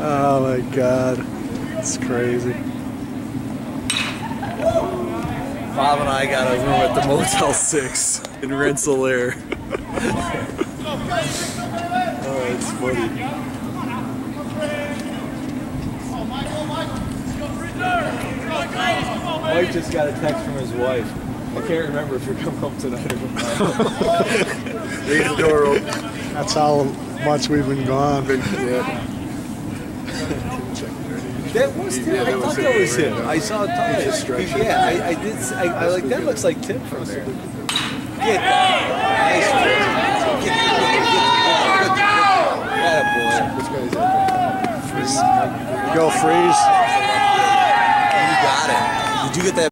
Oh my God, it's crazy. Bob and I got a room at the Motel 6 in Rensselaer. Oh, it's funny. Mike just got a text from his wife. I can't remember if you're coming home tonight or not. Leave the door open. That's how much we've been gone. Yeah. That was Tim. I thought that was him. I saw Thomas. Yeah, I did. I like that. Looks like Tim from there. Get that. Nice. Go Freeze. You got it. Did you get that?